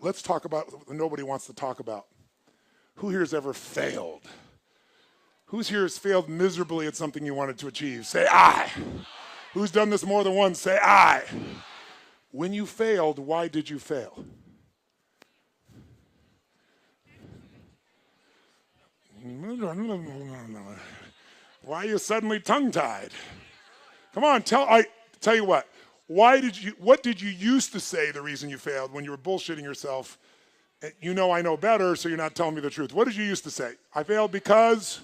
let's talk about what nobody wants to talk about. Who here has ever failed? Who's here has failed miserably at something you wanted to achieve? Say I. Who's done this more than once? Say I. When you failed, why did you fail? Why are you suddenly tongue-tied? Come on, tell you what. What did you used to say the reason you failed when you were bullshitting yourself? You know I know better, so you're not telling me the truth. What did you used to say? I failed because?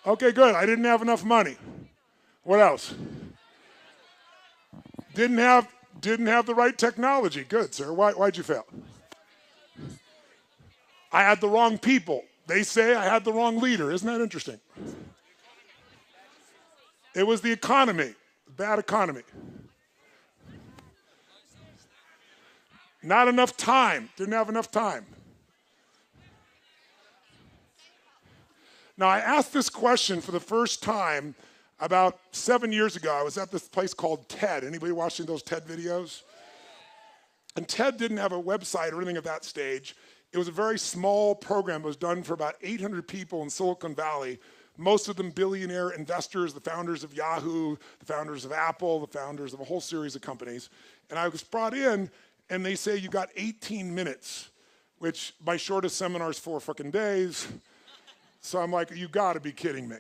Okay, good. I didn't have enough money. What else? Didn't have the right technology. Good, sir. Why'd you fail? I had the wrong people. They say I had the wrong leader. Isn't that interesting? It was the economy. Bad economy. Not enough time. Didn't have enough time. Now, I asked this question for the first time about 7 years ago. I was at this place called TED. Anybody watching those TED videos? And TED didn't have a website or anything at that stage. It was a very small program. It was done for about 800 people in Silicon Valley, most of them billionaire investors, the founders of Yahoo, the founders of Apple, the founders of a whole series of companies. And I was brought in, and they say, you got 18 minutes, which my shortest seminar is 4 fucking days. So I'm like, you gotta be kidding me.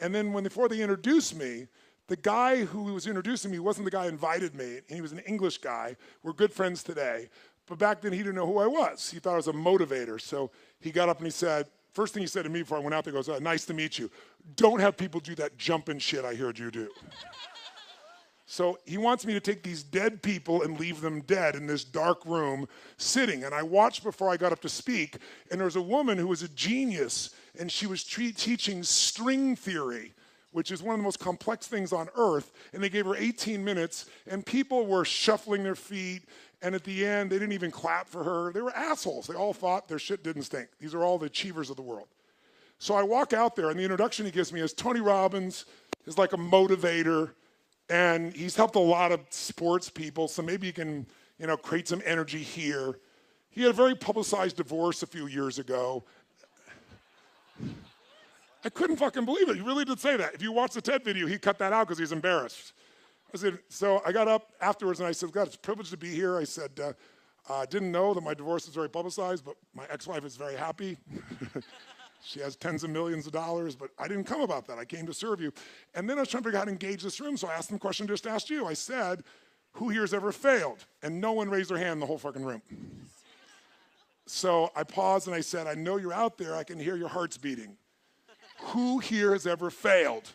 And then before they introduced me, the guy who was introducing me wasn't the guy who invited me, and he was an English guy. We're good friends today. But back then he didn't know who I was. He thought I was a motivator. So he got up and he said, first thing he said to me before I went out there, he goes, nice to meet you. Don't have people do that jumping shit I heard you do. So he wants me to take these dead people and leave them dead in this dark room sitting. And I watched before I got up to speak, and there was a woman who was a genius, and she was teaching string theory, which is one of the most complex things on earth. And they gave her 18 minutes, and people were shuffling their feet. And at the end, they didn't even clap for her. They were assholes. They all thought their shit didn't stink. These are all the achievers of the world. So I walk out there, and the introduction he gives me is Tony Robbins is like a motivator, and he's helped a lot of sports people, so maybe he can, create some energy here. He had a very publicized divorce a few years ago. I couldn't fucking believe it. He really did say that. If you watch the TED video, he cut that out because he's embarrassed. So I got up afterwards and I said, God, it's a privilege to be here. I said, I didn't know that my divorce is very publicized, but my ex-wife is very happy. She has tens of millions of dollars, but I didn't come about that. I came to serve you. And then I was trying to figure out how to engage this room, so I asked them a question I just asked you. I said, who here has ever failed? And no one raised their hand in the whole fucking room. So I paused and I said, I know you're out there. I can hear your hearts beating. Who here has ever failed?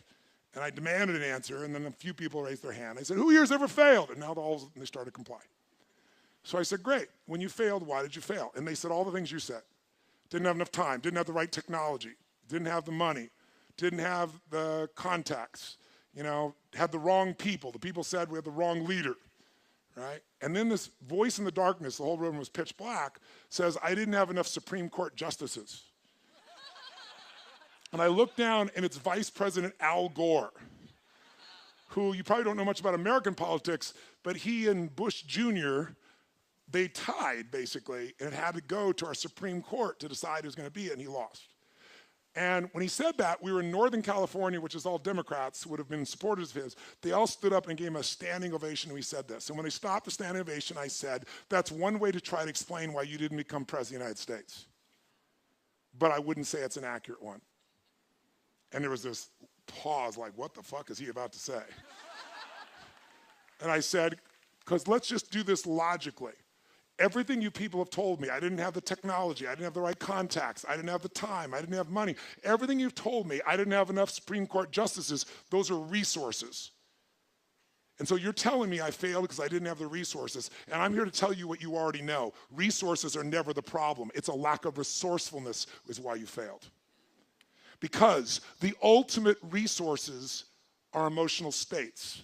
And I demanded an answer, and then a few people raised their hand. I said, who here has ever failed? And now they started to comply. So I said, great. When you failed, why did you fail? And they said all the things you said. Didn't have enough time, didn't have the right technology, didn't have the money, didn't have the contacts, had the wrong people. The people said we had the wrong leader, right? And then this voice in the darkness, the whole room was pitch black, says, I didn't have enough Supreme Court justices. And I looked down, and it's Vice President Al Gore, who you probably don't know much about American politics, but he and Bush Jr., they tied, basically, and it had to go to our Supreme Court to decide who's going to be it, and he lost. And when he said that, we were in Northern California, which is all Democrats, would have been supporters of his. They all stood up and gave him a standing ovation when he said this. And when they stopped the standing ovation, I said, that's one way to try to explain why you didn't become president of the United States. But I wouldn't say it's an accurate one. And there was this pause, like, what the fuck is he about to say? And I said, because let's just do this logically. Everything you people have told me, I didn't have the technology, I didn't have the right contacts, I didn't have the time, I didn't have money. Everything you've told me, I didn't have enough Supreme Court justices, those are resources. And so you're telling me I failed because I didn't have the resources. And I'm here to tell you what you already know. Resources are never the problem. It's a lack of resourcefulness is why you failed. Because the ultimate resources are emotional states.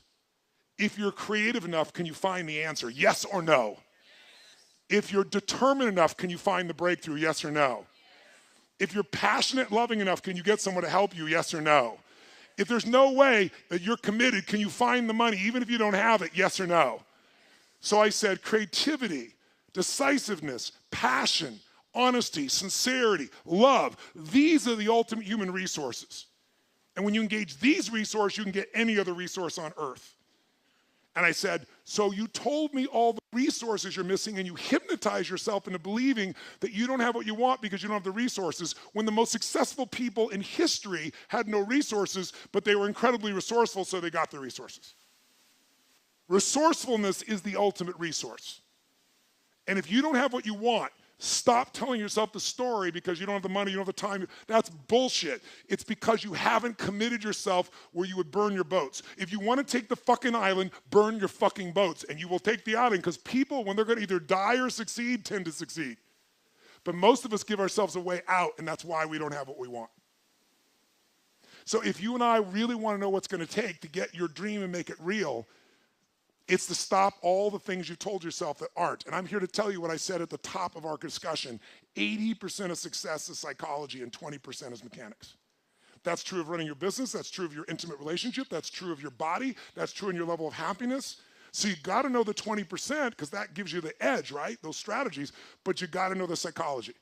If you're creative enough, can you find the answer? Yes or no? Yes. If you're determined enough, can you find the breakthrough? Yes or no? Yes. If you're passionate and loving enough, can you get someone to help you? Yes or no? If there's no way that you're committed, can you find the money even if you don't have it? Yes or no? So I said creativity decisiveness, passion, honesty, sincerity, love. These are the ultimate human resources. And when you engage these resources, you can get any other resource on earth. And I said, so you told me all the resources you're missing and you hypnotize yourself into believing that you don't have what you want because you don't have the resources, when the most successful people in history had no resources, but they were incredibly resourceful, so they got the resources. Resourcefulness is the ultimate resource. And if you don't have what you want, stop telling yourself the story because you don't have the money, you don't have the time. That's bullshit. It's because you haven't committed yourself where you would burn your boats. If you want to take the fucking island, burn your fucking boats. And you will take the island because people, when they're going to either die or succeed, tend to succeed. But most of us give ourselves a way out, and that's why we don't have what we want. So if you and I really want to know what's going to take to get your dream and make it real, it's to stop all the things you've told yourself that aren't. And I'm here to tell you what I said at the top of our discussion. 80% of success is psychology and 20% is mechanics. That's true of running your business. That's true of your intimate relationship. That's true of your body. That's true in your level of happiness. So you got to know the 20% because that gives you the edge, right? Those strategies. But you got to know the psychology.